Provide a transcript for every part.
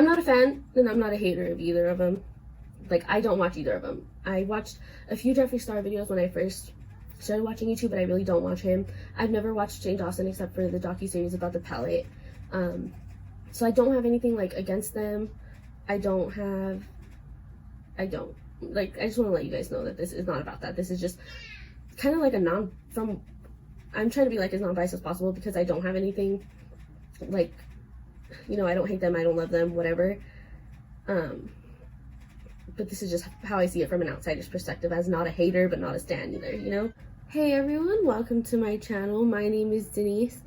I'm not a fan and I'm not a hater of either of them. Like, I don't watch either of them. I watched a few Jeffree Star videos when I first started watching YouTube, but I really don't watch him. I've never watched Shane Dawson except for the docuseries about the palette. So I don't have anything like against them. I just want to let you guys know that this is not about that. This is just kind of like I'm trying to be like as non-biased as possible because I don't have anything like, you know, I don't hate them, I don't love them, whatever. But this is just how I see it from an outsider's perspective, as not a hater but not a stan either, you know? Hey everyone, welcome to my channel. My name is Denise,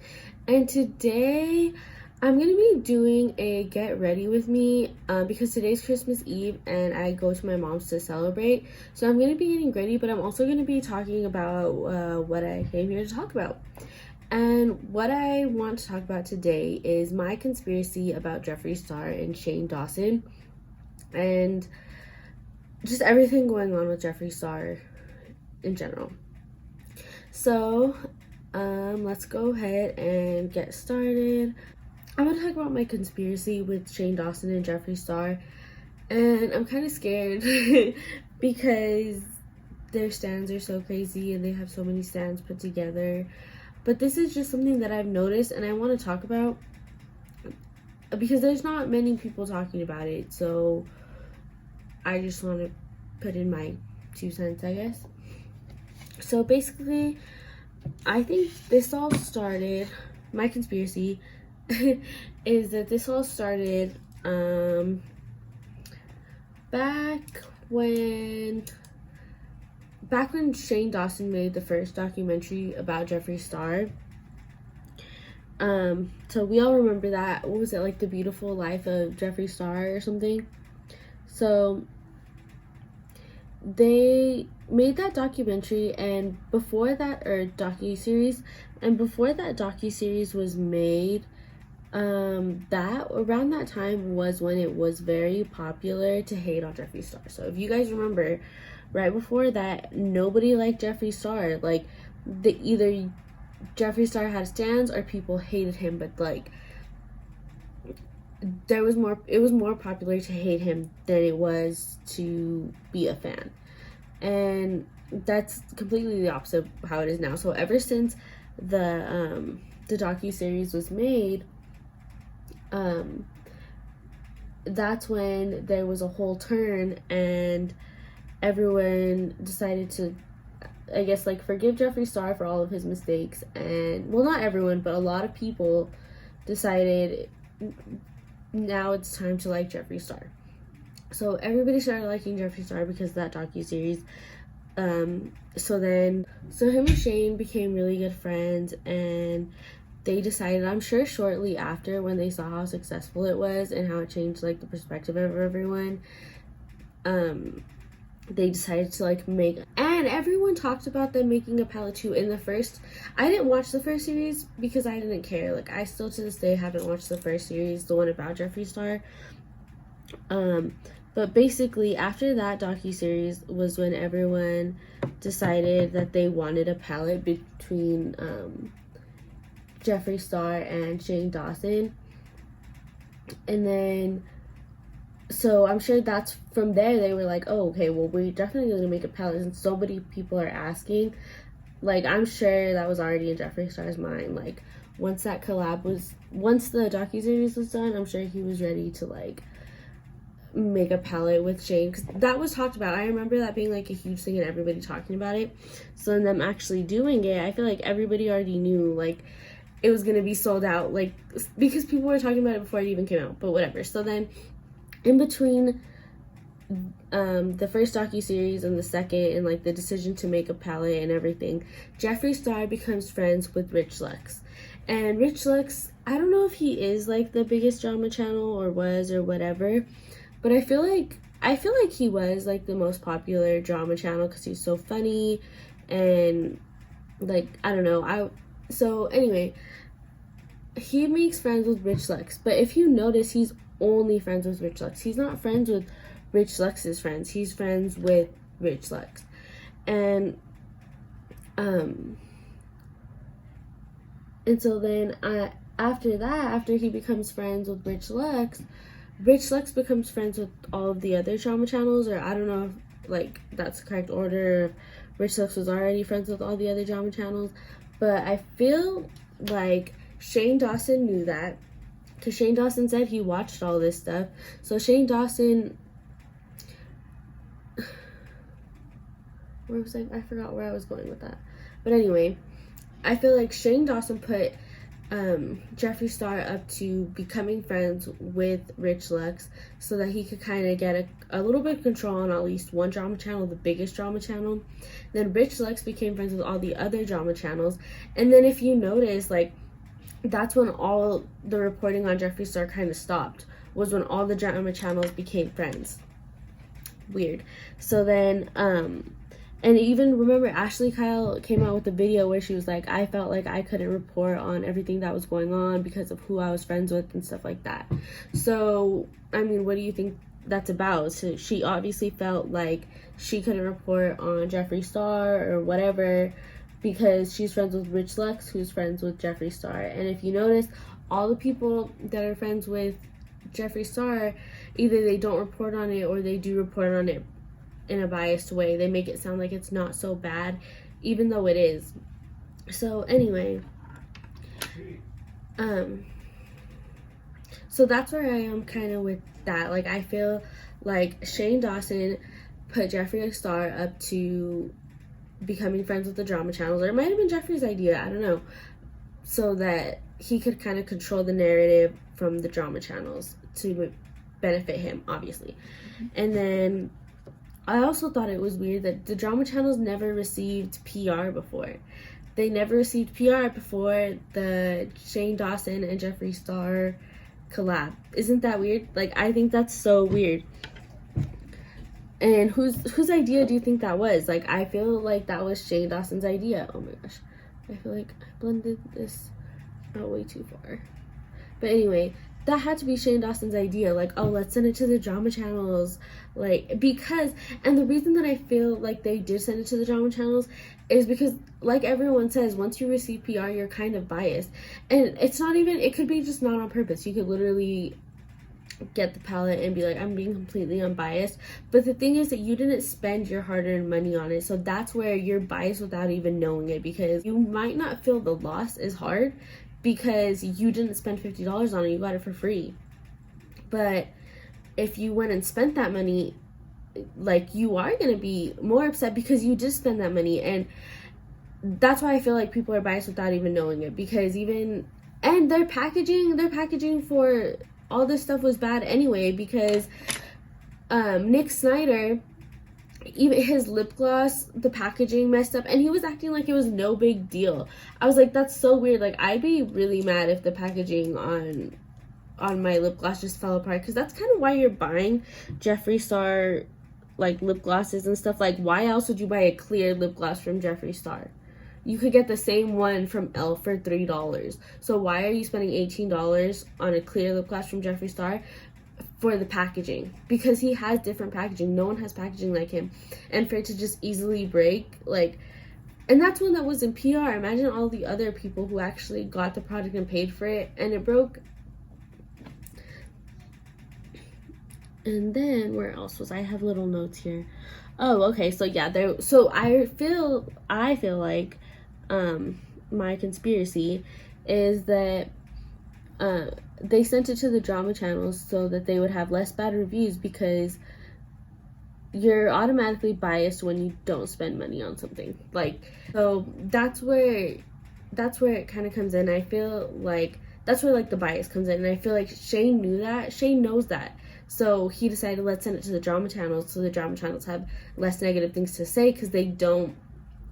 and today I'm gonna be doing a get ready with me because today's Christmas Eve and I go to my mom's to celebrate. So I'm gonna be getting ready, but I'm also gonna be talking about what I came here to talk about. And what I want to talk about today is my conspiracy about Jeffree Star and Shane Dawson, and just everything going on with Jeffree Star in general. So let's go ahead and get started. I'm gonna talk about my conspiracy with Shane Dawson and Jeffree Star, and I'm kind of scared because their stands are so crazy and they have so many stands put together. But this is just something that I've noticed and I want to talk about because there's not many people talking about it, so I just want to put in my 2 cents, I guess. So basically, I think this all started, my conspiracy is that this all started back when Shane Dawson made the first documentary about Jeffree Star. So we all remember that. What was it, like The Beautiful Life of Jeffree Star or something? So they made that documentary, and before that, or docu-series, and before that docu-series was made, around that time was when it was very popular to hate on Jeffree Star. So if you guys remember, right before that, nobody liked Jeffree Star. Like, either Jeffree Star had stands or people hated him, but like it was more popular to hate him than it was to be a fan. And that's completely the opposite of how it is now. So ever since the docu-series was made, that's when there was a whole turn and everyone decided to, I guess, like, forgive Jeffree Star for all of his mistakes. And, well, not everyone, but a lot of people decided now it's time to like Jeffree Star. So everybody started liking Jeffree Star because of that docu-series. So him and Shane became really good friends, and they decided, I'm sure shortly after, when they saw how successful it was and how it changed like the perspective of everyone, they decided to like make, and everyone talked about them making a palette too. In the first, I didn't watch the first series because I didn't care. Like, I still to this day haven't watched the first series, the one about Jeffree Star. But basically after that docu-series was when everyone decided that they wanted a palette between Jeffree Star and Shane Dawson. And then, so I'm sure that's from there they were like, oh, okay, well, we're definitely going to make a palette, and so many people are asking. Like, I'm sure that was already in Jeffree Star's mind. Like, once the docuseries was done, I'm sure he was ready to like make a palette with Shane, because that was talked about. I remember that being like a huge thing and everybody talking about it. So then them actually doing it, I feel like everybody already knew like it was gonna be sold out, like, because people were talking about it before it even came out, but whatever. So then in between the first docu-series and the second, and like the decision to make a palette and everything, Jeffree Star becomes friends with Rich Lux. And Rich Lux, I don't know if he is like the biggest drama channel or was or whatever, but I feel like he was like the most popular drama channel because he's so funny and like, I don't know. So anyway, he makes friends with Rich Lux, but if you notice, he's only friends with Rich Lux. He's not friends with Rich Lux's friends. He's friends with Rich Lux. And so then after he becomes friends with Rich Lux, Rich Lex becomes friends with all of the other drama channels, or I don't know if like that's the correct order. Rich Lex was already friends with all the other drama channels, but I feel like Shane Dawson knew that, because Shane Dawson said he watched all this stuff. So Shane Dawson, I forgot where I was going with that. But anyway, I feel like Shane Dawson put Jeffree Star up to becoming friends with Rich Lex so that he could kind of get a little bit of control on at least one drama channel, the biggest drama channel. Then Rich Lex became friends with all the other drama channels. And then if you notice, like, that's when all the reporting on Jeffree Star kind of stopped, was when all the drama channels became friends. Weird. So then, and even remember, Ashley Kyle came out with a video where she was like, I felt like I couldn't report on everything that was going on because of who I was friends with and stuff like that. So, I mean, what do you think that's about? So she obviously felt like she couldn't report on Jeffree Star or whatever because she's friends with Rich Lex, who's friends with Jeffree Star. And if you notice, all the people that are friends with Jeffree Star, either they don't report on it or they do report on it in a biased way. They make it sound like it's not so bad, even though it is. So anyway, so that's where I am kind of with that. Like, I feel like Shane Dawson put Jeffree Star up to becoming friends with the drama channels, or it might have been Jeffree's idea, I don't know, so that he could kind of control the narrative from the drama channels to benefit him, obviously. And then I also thought it was weird that the drama channels never received PR before. They never received PR before the Shane Dawson and Jeffree Star collab. Isn't that weird? Like, I think that's so weird. And whose idea do you think that was? Like, I feel like that was Shane Dawson's idea. Oh my gosh. I feel like I blended this out way too far. But anyway, that had to be Shane Dawson's idea. Like, oh, let's send it to the drama channels. Like, because, and the reason that I feel like they did send it to the drama channels is because, like everyone says, once you receive PR, you're kind of biased. And it's not even, it could be just not on purpose. You could literally get the palette and be like, I'm being completely unbiased. But the thing is that you didn't spend your hard-earned money on it. So that's where you're biased without even knowing it, because you might not feel the loss is hard because you didn't spend $50 on it, you got it for free. But if you went and spent that money, like, you are going to be more upset because you did spend that money. And that's why I feel like people are biased without even knowing it, because even, and their packaging for all this stuff was bad anyway, because Nick Snyder, even his lip gloss, the packaging messed up, and he was acting like it was no big deal. I was like, that's so weird. Like, I'd be really mad if the packaging on my lip gloss just fell apart, because that's kind of why you're buying Jeffree Star, like, lip glosses and stuff. Like, why else would you buy a clear lip gloss from Jeffree Star? You could get the same one from Elle for $3. So why are you spending $18 on a clear lip gloss from Jeffree Star for the packaging? Because he has different packaging. No one has packaging like him. And for it to just easily break, like, and that's one that was in PR. Imagine all the other people who actually got the product and paid for it and it broke. And then where else was I have little notes here? Oh, okay. So yeah, so I feel like my conspiracy is that they sent it to the drama channels so that they would have less bad reviews, because you're automatically biased when you don't spend money on something. Like, so that's where it kind of comes in. I feel like that's where, like, the bias comes in, and I feel like Shane knew that. Shane knows that. So he decided, let's send it to the drama channels so the drama channels have less negative things to say, because they don't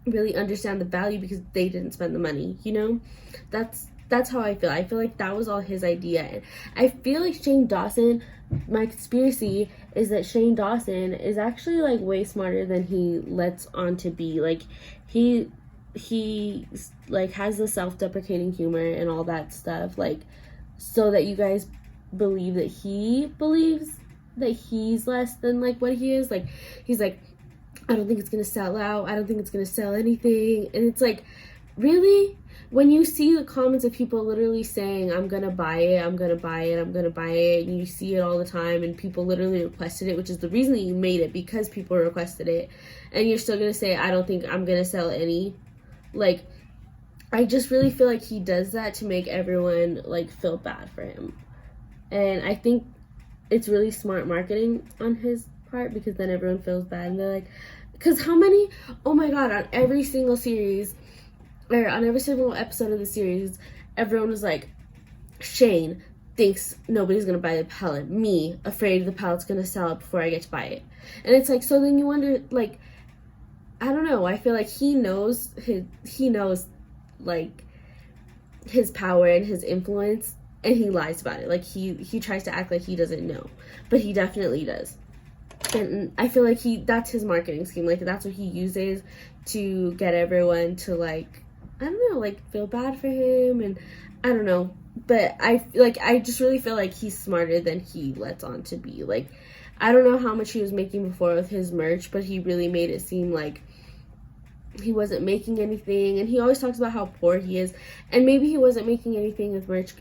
really understand the value because they didn't spend the money, you know? That's how I feel. I feel like that was all his idea. And I feel like Shane Dawson, my conspiracy is that Shane Dawson is actually, like, way smarter than he lets on to be. Like, he like has the self-deprecating humor and all that stuff, like, so that you guys believe that he believes that he's less than, like, what he is. Like, he's like, I don't think it's gonna sell out, I don't think it's gonna sell anything. And it's like, really? when you see the comments of people literally saying, I'm gonna buy it, I'm gonna buy it, I'm gonna buy it, and you see it all the time, and people literally requested it, which is the reason that you made it, because people requested it, and you're still gonna say, I don't think I'm gonna sell any. Like, I just really feel like he does that to make everyone, like, feel bad for him. And I think it's really smart marketing on his part, because then everyone feels bad, and they're like, because how many, oh my god, on every single series, or on every single episode of the series, everyone was like, Shane thinks nobody's gonna buy the palette. Me, afraid the palette's gonna sell out before I get to buy it. And it's like, so then you wonder, like, I don't know, I feel like he knows like his power and his influence, and he lies about it. Like, he tries to act like he doesn't know, but he definitely does. And I feel like that's his marketing scheme. Like, that's what he uses to get everyone to, like, I don't know, like, feel bad for him, and I don't know. But I just really feel like he's smarter than he lets on to be. Like, I don't know how much he was making before with his merch, but he really made it seem like he wasn't making anything. And he always talks about how poor he is, and maybe he wasn't making anything with merch,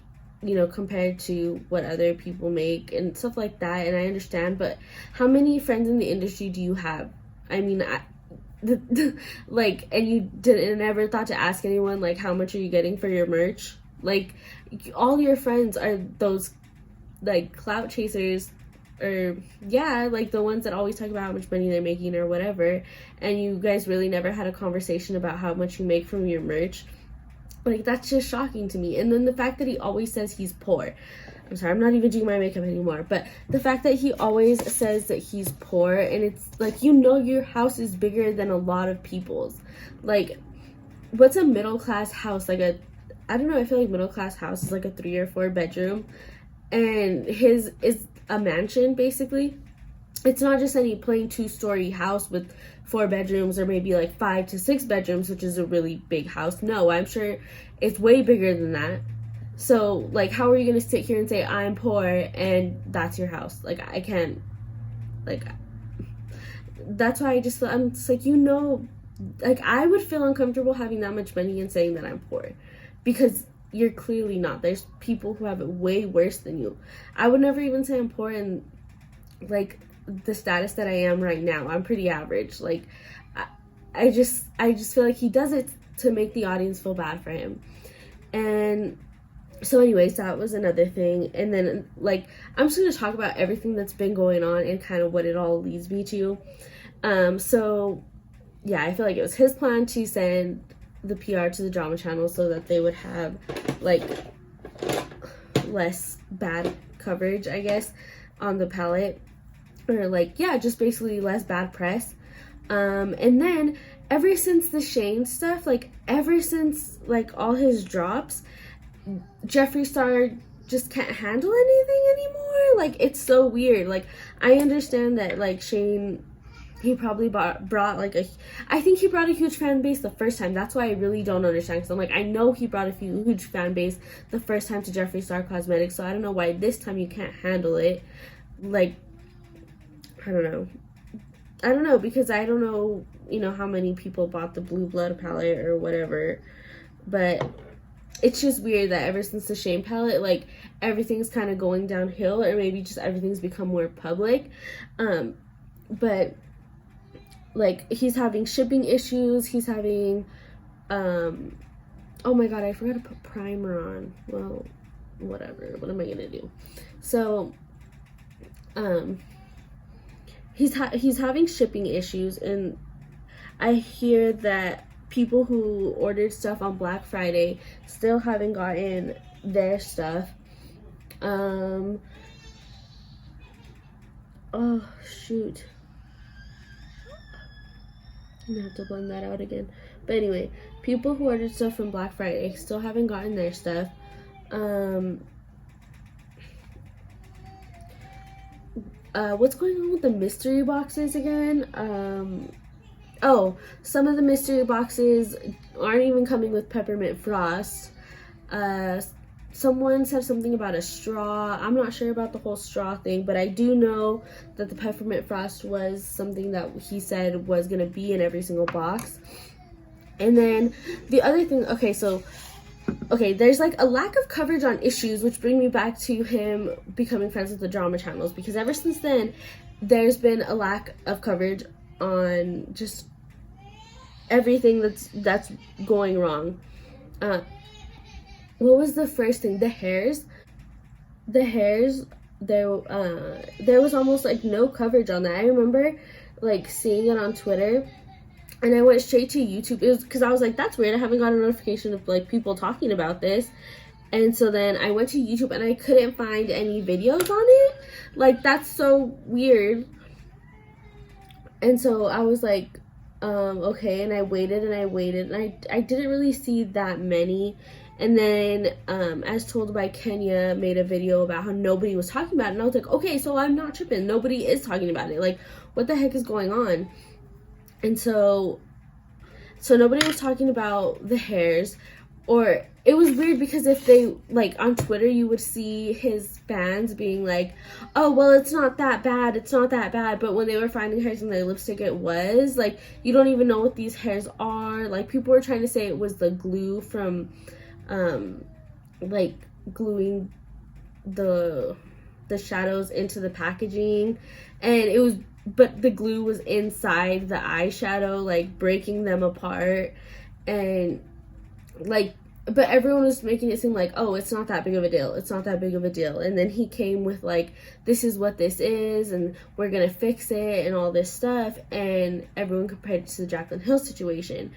you know, compared to what other people make and stuff like that. And I understand, but how many friends in the industry do you have? I mean, like, and you never thought to ask anyone, like, how much are you getting for your merch? Like, all your friends are those, like, clout chasers, or yeah, like the ones that always talk about how much money they're making or whatever, and you guys really never had a conversation about how much you make from your merch. Like, that's just shocking to me. And then the fact that he always says he's poor. I'm sorry, I'm not even doing my makeup anymore. But the fact that he always says that he's poor, and it's like, you know, your house is bigger than a lot of people's. Like, what's a middle-class house? Like I don't know, I feel like middle-class house is like a 3 or 4 bedroom. And his is a mansion, basically. It's not just any plain 2-story house with 4 bedrooms, or maybe like 5 to 6 bedrooms, which is a really big house. No, I'm sure it's way bigger than that. So, like, how are you gonna sit here and say I'm poor and that's your house? Like, I can't, like, that's why I just feel, I'm just like, you know, like, I would feel uncomfortable having that much money and saying that I'm poor, because you're clearly not. There's people who have it way worse than you. I would never even say I'm poor in, like, the status that I am right now. I'm pretty average. Like, I just feel like he does it to make the audience feel bad for him. And so anyways, that was another thing. And then, like, I'm just gonna talk about everything that's been going on and kind of what it all leads me to. So yeah, I feel like it was his plan to send the PR to the drama channel so that they would have, like, less bad coverage, I guess, on the palette, or, like, yeah, just basically less bad press. And then ever since the Shane stuff, like, ever since, like, all his drops, Jeffree Star just can't handle anything anymore. Like, it's so weird. Like, I understand that, like, Shane, he probably brought like I think he brought a huge fan base the first time. That's why I really don't understand, because I'm like, I know he brought a huge fan base the first time to Jeffree Star Cosmetics, so I don't know why this time you can't handle it. Like, I don't know, because I don't know, you know, how many people bought the Blue Blood palette or whatever, but it's just weird that ever since the Shane palette, like, everything's kind of going downhill, or maybe just everything's become more public. But, like, he's having shipping issues, he's having, oh my god, I forgot to put primer on. Well, whatever, what am I gonna do? So, he's having shipping issues, and I hear that people who ordered stuff on Black Friday still haven't gotten their stuff. Oh shoot, I'm gonna have to blend that out again. But anyway, people who ordered stuff from Black Friday still haven't gotten their stuff. What's going on with the mystery boxes again? Oh, some of the mystery boxes aren't even coming with peppermint frost. Someone said something about a straw. I'm not sure about the whole straw thing, but I do know that the peppermint frost was something that he said was going to be in every single box. And then the other thing, okay, so okay, there's like a lack of coverage on issues, which bring me back to him becoming friends with the drama channels, because ever since then there's been a lack of coverage on just everything that's going wrong. What was the first thing? The hairs there was almost like no coverage on that. I remember like seeing it on Twitter, and I went straight to YouTube. It was because I was like, that's weird, I haven't got a notification of like people talking about this. And so then I went to YouTube and I couldn't find any videos on it. Like, that's so weird. And so I was like, okay, and I waited and I didn't really see that many. And then, as told by Kenya, made a video about how nobody was talking about it. And I was like, okay, so I'm not tripping. Nobody is talking about it. Like, what the heck is going on? And so nobody was talking about the hairs. Or it was weird because if they, like, on Twitter, you would see his fans being like, oh, well, it's not that bad. It's not that bad. But when they were finding hairs in their lipstick, it was. Like, you don't even know what these hairs are. Like, people were trying to say it was the glue from, like, gluing the shadows into the packaging. And it was, but the glue was inside the eyeshadow, like, breaking them apart. And, like, but everyone was making it seem like, oh, it's not that big of a deal. It's not that big of a deal. And then he came with like, this is what this is, and we're going to fix it and all this stuff. And everyone compared it to the Jaclyn Hill situation.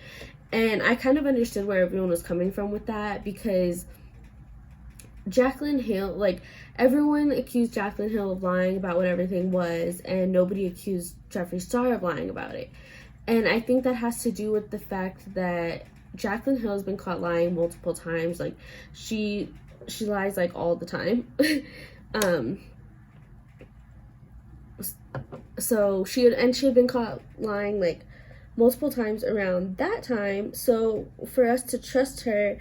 And I kind of understood where everyone was coming from with that, because Jaclyn Hill, like, everyone accused Jaclyn Hill of lying about what everything was, and nobody accused Jeffree Star of lying about it. And I think that has to do with the fact that Jaclyn Hill has been caught lying multiple times. Like, she lies like all the time. So she had been caught lying like multiple times around that time. So for us to trust her,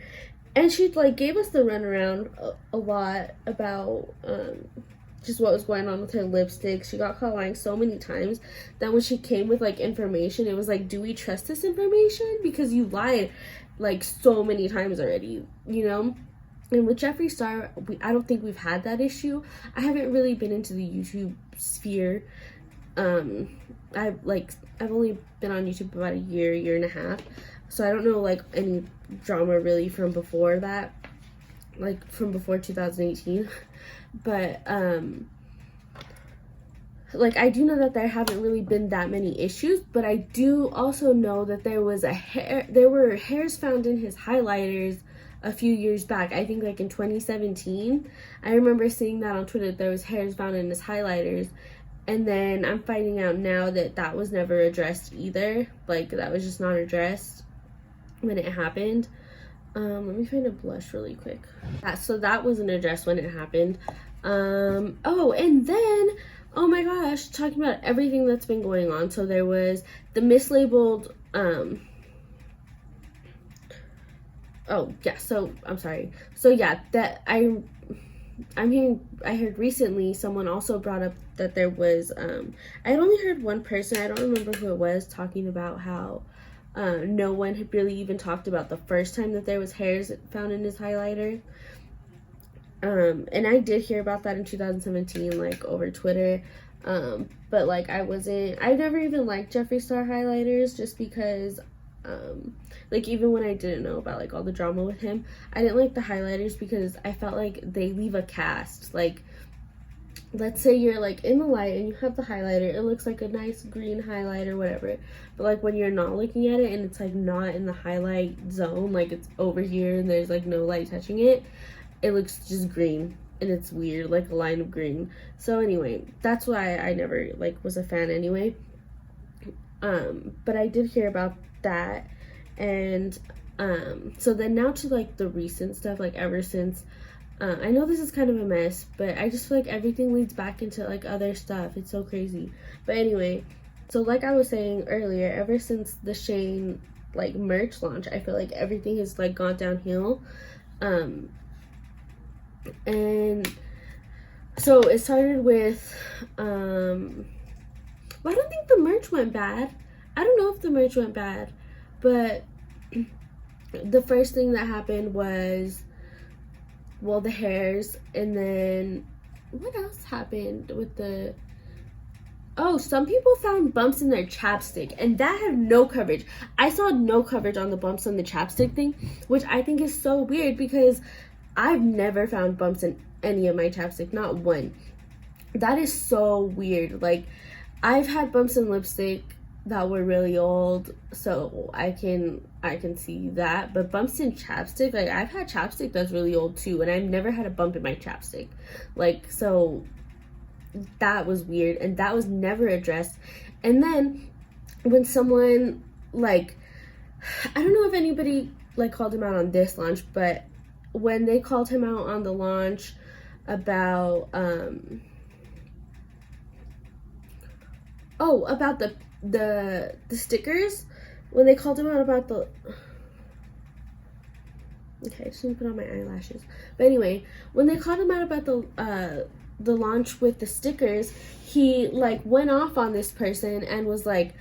and she like gave us the runaround a lot about just what was going on with her lipstick. She got caught lying so many times that when she came with like information, it was like, do we trust this information? Because you lied like so many times already, you know? And with Jeffree Star, I don't think we've had that issue. I haven't really been into the YouTube sphere. I've only been on YouTube about a year and a half. So I don't know like any drama really from before that, like from before 2018. But like, I do know that there haven't really been that many issues, but I do also know that there were hairs found in his highlighters a few years back. I think like in 2017. I remember seeing that on Twitter, that there was hairs found in his highlighters. And then I'm finding out now that that was never addressed either. Like, that was just not addressed when it happened. Let me find a blush really quick. So that wasn't addressed when it happened. Oh, and then, oh my gosh, talking about everything that's been going on. So there was the mislabeled, oh yeah, so I'm sorry. So yeah, that I heard recently someone also brought up that there was, I'd only heard one person, I don't remember who it was, talking about how no one had really even talked about the first time that there was hairs found in his highlighter. And I did hear about that in 2017, like over Twitter. But like, I never even liked Jeffree Star highlighters, just because, like, even when I didn't know about like all the drama with him, I didn't like the highlighters because I felt like they leave a cast. Like, let's say you're like in the light and you have the highlighter, it looks like a nice green highlighter, whatever, but like when you're not looking at it and it's like not in the highlight zone, like it's over here and there's like no light touching it, it looks just green and it's weird, like a line of green. So anyway, that's why I never like was a fan anyway. But I did hear about that. And so then now to like the recent stuff, like ever since, I know this is kind of a mess, but I just feel like everything leads back into like other stuff. It's so crazy. But anyway, so like I was saying earlier, ever since the Shane like merch launch, I feel like everything has like gone downhill. And so it started with, well, I don't think the merch went bad. I don't know if the merch went bad, but the first thing that happened was well, the hairs, and then what else happened with the, oh, some people found bumps in their chapstick, and that had no coverage. I saw no coverage on the bumps on the chapstick thing, which I think is so weird because I've never found bumps in any of my chapstick, not one. That is so weird. Like, I've had bumps in lipstick that were really old, so I can see that, but bumps in chapstick, like, I've had chapstick that's really old too, and I've never had a bump in my chapstick. Like, so that was weird, and that was never addressed. And then when someone, like, I don't know if anybody like called him out on this launch, but when they called him out on the launch about about the stickers, when they called him out about the, okay, I just need to put on my eyelashes. But anyway, when they called him out about the launch with the stickers, he like went off on this person and was like,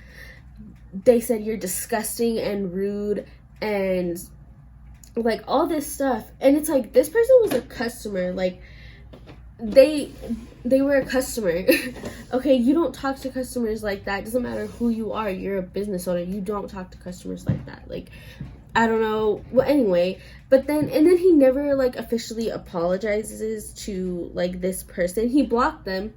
they said you're disgusting and rude and like all this stuff. And it's like, this person was a customer, like they were a customer. Okay, you don't talk to customers like that. It doesn't matter who you are, you're a business owner, you don't talk to customers like that. Like, I don't know. Well, anyway, but then he never like officially apologizes to like this person. He blocked them,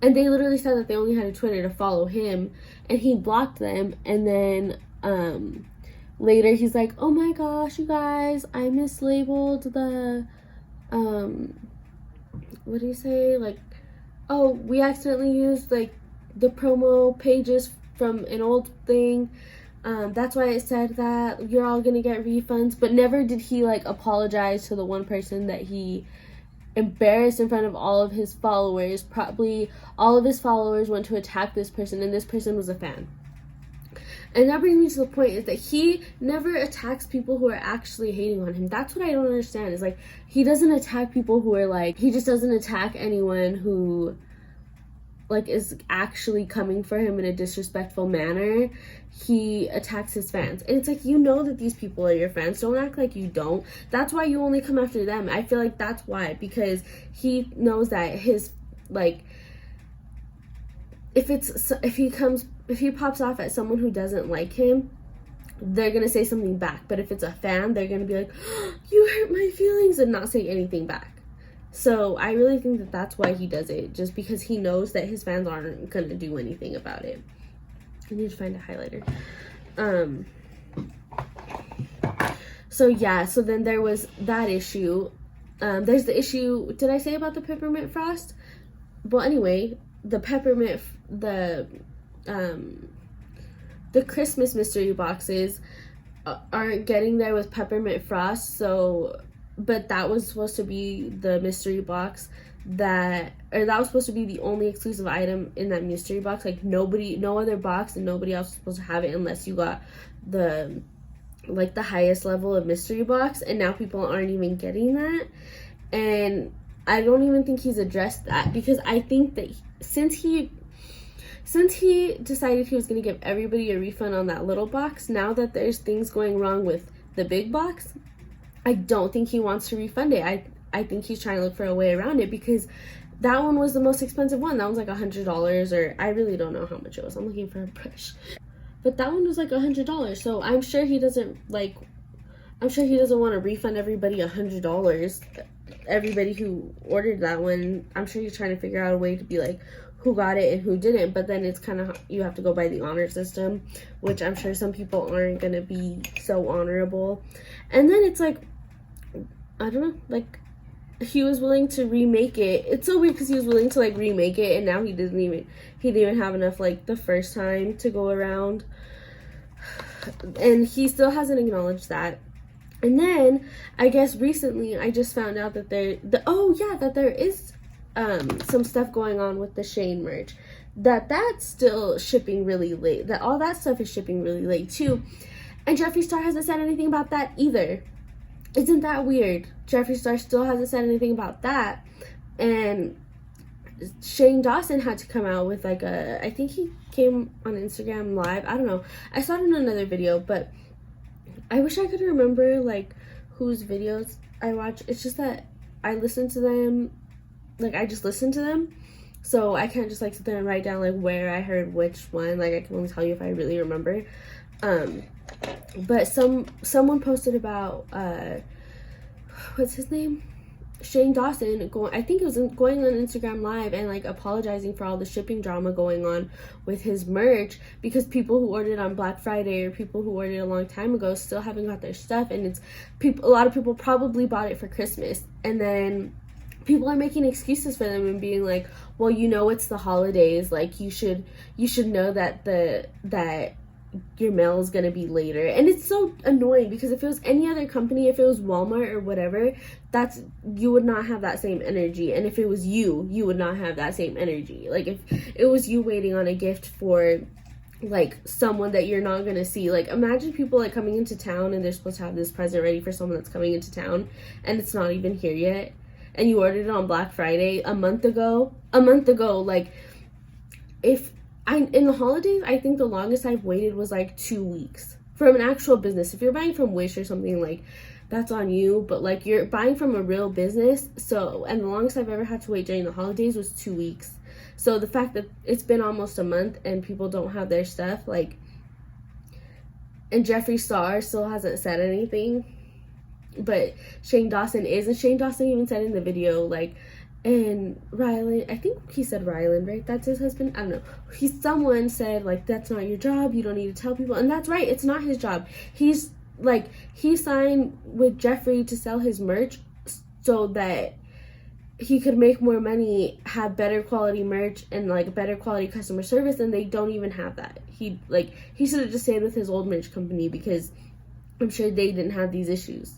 and they literally said that they only had a Twitter to follow him, and he blocked them. And then later he's like, oh my gosh, you guys, I mislabeled the what do you say, like, oh, we accidentally used like the promo pages from an old thing, that's why it said that you're all gonna get refunds. But never did he like apologize to the one person that he embarrassed in front of all of his followers. Probably all of his followers went to attack this person, and this person was a fan. And that brings me to the point is that he never attacks people who are actually hating on him. That's what I don't understand, is like, he doesn't attack people who are like, he just doesn't attack anyone who like is actually coming for him in a disrespectful manner. He attacks his fans, and it's like, you know that these people are your fans, don't act like you don't. That's why you only come after them. I feel like that's why, because he knows that his, like, if he pops off at someone who doesn't like him, they're gonna say something back. But if it's a fan, they're gonna be like, oh, you hurt my feelings, and not say anything back. So I really think that that's why he does it, just because he knows that his fans aren't gonna do anything about it. I need to find a highlighter. So yeah, so then there was that issue. There's the issue, did I say about the peppermint frost? Well, anyway, the peppermint, the Christmas mystery boxes aren't getting there with peppermint frost. So, but that was supposed to be the mystery box that was supposed to be the only exclusive item in that mystery box. Like, no other box, and nobody else was supposed to have it unless you got the highest level of mystery box. And now people aren't even getting that, and I don't even think he's addressed that, because I think that since he decided he was going to give everybody a refund on that little box, now that there's things going wrong with the big box, I don't think he wants to refund it. I think he's trying to look for a way around it, because that one was the most expensive one. That was like $100, or I really don't know how much it was. I'm looking for a brush. But that one was like $100. So I'm sure he doesn't want to refund everybody $100. Everybody who ordered that one, I'm sure he's trying to figure out a way to be like, who got it and who didn't. But then it's kind of, you have to go by the honor system, which I'm sure some people aren't going to be so honorable. And then it's like, I don't know, like, he was willing to remake it. It's so weird, because he was willing to like remake it, and now he didn't even have enough like the first time to go around, and he still hasn't acknowledged that. And then I guess recently I just found out that there is some stuff going on with the Shane merch, that's still shipping really late, that all that stuff is shipping really late too, and Jeffree Star hasn't said anything about that either. Isn't that weird? Jeffree Star still hasn't said anything about that. And Shane Dawson had to come out with like I think he came on Instagram Live. I don't know. I saw it in another video, but I wish I could remember like whose videos it's just that I listen to them, like I just listen to them, so I can't just like sit there and write down like where I heard which one. Like I can only tell you if I really remember. But someone posted about what's his name, Shane Dawson, I think it was going on Instagram Live and like apologizing for all the shipping drama going on with his merch, because people who ordered on Black Friday or people who ordered a long time ago still haven't got their stuff, and it's a lot of people probably bought it for Christmas, and then people are making excuses for them and being like, well, you know, it's the holidays, like you should know that that your mail is gonna be later. And it's so annoying, because if it was any other company, if it was Walmart or whatever, you would not have that same energy. And if it was you would not have that same energy. Like if it was you waiting on a gift for like someone that you're not gonna see, like imagine people like coming into town and they're supposed to have this present ready for someone that's coming into town and it's not even here yet, and you ordered it on Black Friday a month ago. Like in the holidays, I think the longest I've waited was like 2 weeks from an actual business. If you're buying from Wish or something, like that's on you, but like you're buying from a real business. So, and the longest I've ever had to wait during the holidays was 2 weeks. So the fact that it's been almost a month and people don't have their stuff, like, and Jeffree Star still hasn't said anything, but Shane Dawson is, and Shane Dawson even said in the video, like, and Ryland, I think he said Ryland, right? That's his husband? I don't know. Someone said, like, that's not your job. You don't need to tell people. And that's right. It's not his job. He signed with Jeffree to sell his merch so that he could make more money, have better quality merch, and, like, better quality customer service, and they don't even have that. He should have just stayed with his old merch company, because I'm sure they didn't have these issues.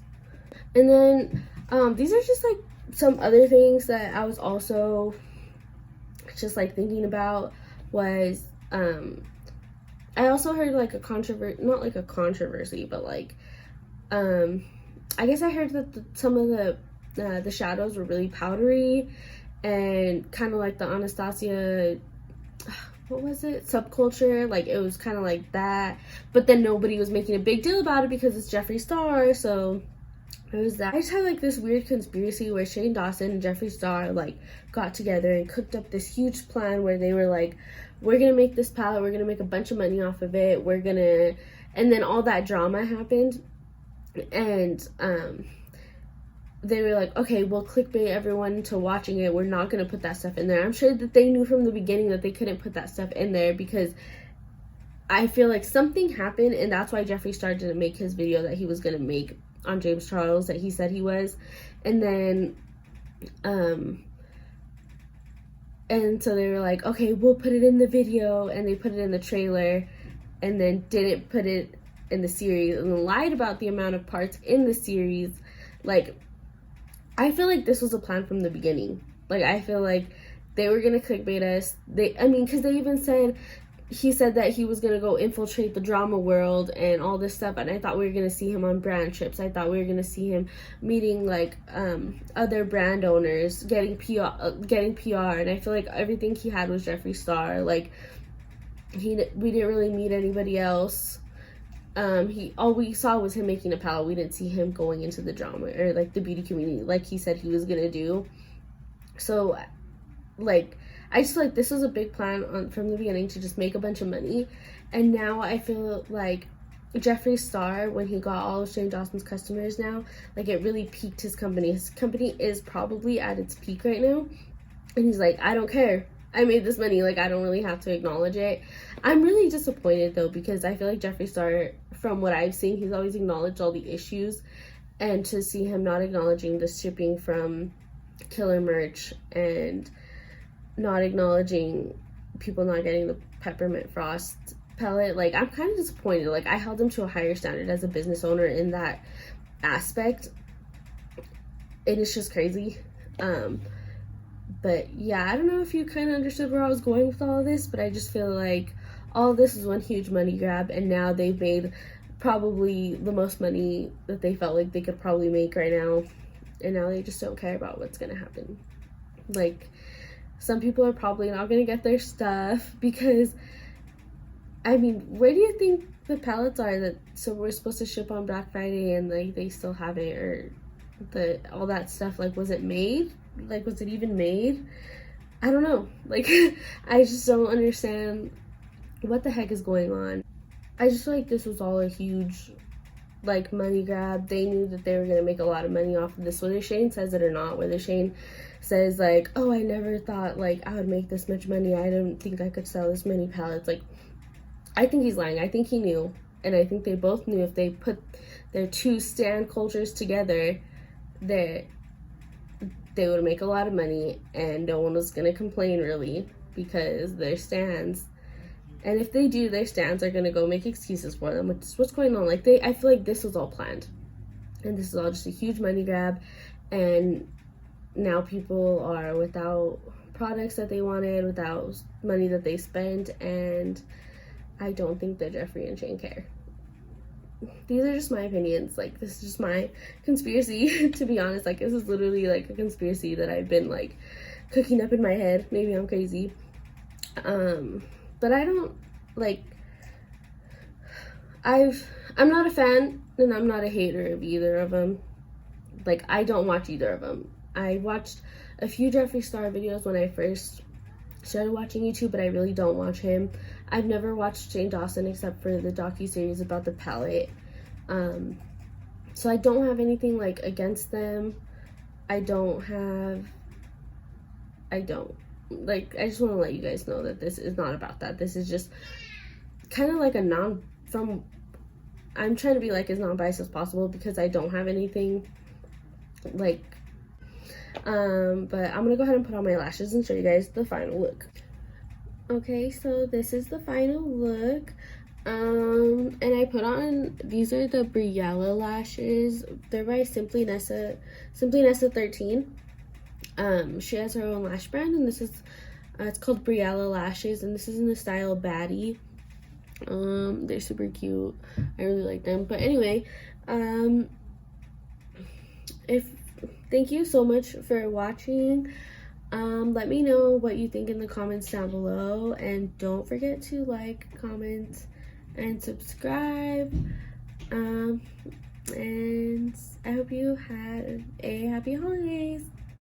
And then, these are just, like, some other things that I was also just like thinking about was I also heard like not like a controversy, but like I guess I heard that some of the shadows were really powdery, and kind of like the Anastasia, what was it, subculture, like it was kind of like that, but then nobody was making a big deal about it because it's Jeffree Star. So it was that. I just had like this weird conspiracy where Shane Dawson and Jeffree Star like got together and cooked up this huge plan where they were like, we're gonna make this palette, we're gonna make a bunch of money off of it, and then all that drama happened, and they were like, okay, we'll clickbait everyone into watching it, we're not gonna put that stuff in there. I'm sure that they knew from the beginning that they couldn't put that stuff in there, because I feel like something happened, and that's why Jeffree Star didn't make his video that he was gonna make on James Charles that he said he was. And then and so they were like, okay, we'll put it in the video, and they put it in the trailer, and then didn't put it in the series, and then lied about the amount of parts in the series. Like, I feel like this was a plan from the beginning. Like, I feel like they were gonna clickbait us. Because they even said, he said that he was going to go infiltrate the drama world and all this stuff, and I thought we were going to see him on brand trips. I thought we were going to see him meeting like other brand owners, getting PR, and I feel like everything he had was Jeffree Star. Like, we didn't really meet anybody else. All we saw was him making a palette. We didn't see him going into the drama or like the beauty community like he said he was going to do. So like, I just feel like this was a big plan from the beginning to just make a bunch of money. And now I feel like Jeffree Star, when he got all of Shane Dawson's customers now, like it really peaked his company. His company is probably at its peak right now. And he's like, I don't care. I made this money. Like, I don't really have to acknowledge it. I'm really disappointed though, because I feel like Jeffree Star, from what I've seen, he's always acknowledged all the issues. And to see him not acknowledging the shipping from Killer Merch and not acknowledging people not getting the peppermint frost pellet, like I'm kind of disappointed. Like, I held him to a higher standard as a business owner in that aspect, and it's just crazy. But yeah, I don't know if you kind of understood where I was going with all of this, but I just feel like all of this is one huge money grab, and now they've made probably the most money that they felt like they could probably make right now, and now they just don't care about what's gonna happen. Like, some people are probably not gonna get their stuff because, I mean, where do you think the pallets are so we're supposed to ship on Black Friday and like they still haven't, or all that stuff, like, was it made? Like, was it even made? I don't know. Like, I just don't understand what the heck is going on. I just feel like this was all a huge, like, money grab. They knew that they were gonna make a lot of money off of this, whether Shane says it or not, whether Shane says, like, oh, I never thought, like, I would make this much money, I didn't think I could sell this many pallets. Like, I think he's lying. I think he knew, and I think they both knew if they put their two stand cultures together, that they would make a lot of money, and no one was gonna complain, really, because their stands, and if they do, their stands are gonna go make excuses for them, which is what's going on. Like, I feel like this was all planned, and this is all just a huge money grab, and now people are without products that they wanted, without money that they spent, and I don't think that Jeffree and Shane care. These are just my opinions. Like, this is just my conspiracy, to be honest. Like, this is literally, like, a conspiracy that I've been, like, cooking up in my head. Maybe I'm crazy. But I don't, like, I'm not a fan, and I'm not a hater of either of them. Like, I don't watch either of them. I watched a few Jeffree Star videos when I first started watching YouTube, but I really don't watch him. I've never watched Shane Dawson except for the docuseries about the pallet. So I don't have anything, like, against them. I just want to let you guys know that this is not about that. This is just kind of like I'm trying to be, like, as non-biased as possible, because I don't have anything, like, but I'm gonna go ahead and put on my lashes and show you guys the final look. Okay, so this is the final look, and I put on, these are the Briella lashes. They're by Simply Nessa 13. She has her own lash brand, and this is it's called Briella lashes, and this is in the style Baddie. They're super cute. I really like them. But anyway, thank you so much for watching. Let me know what you think in the comments down below, and don't forget to like, comment, and subscribe. And I hope you had a happy holidays.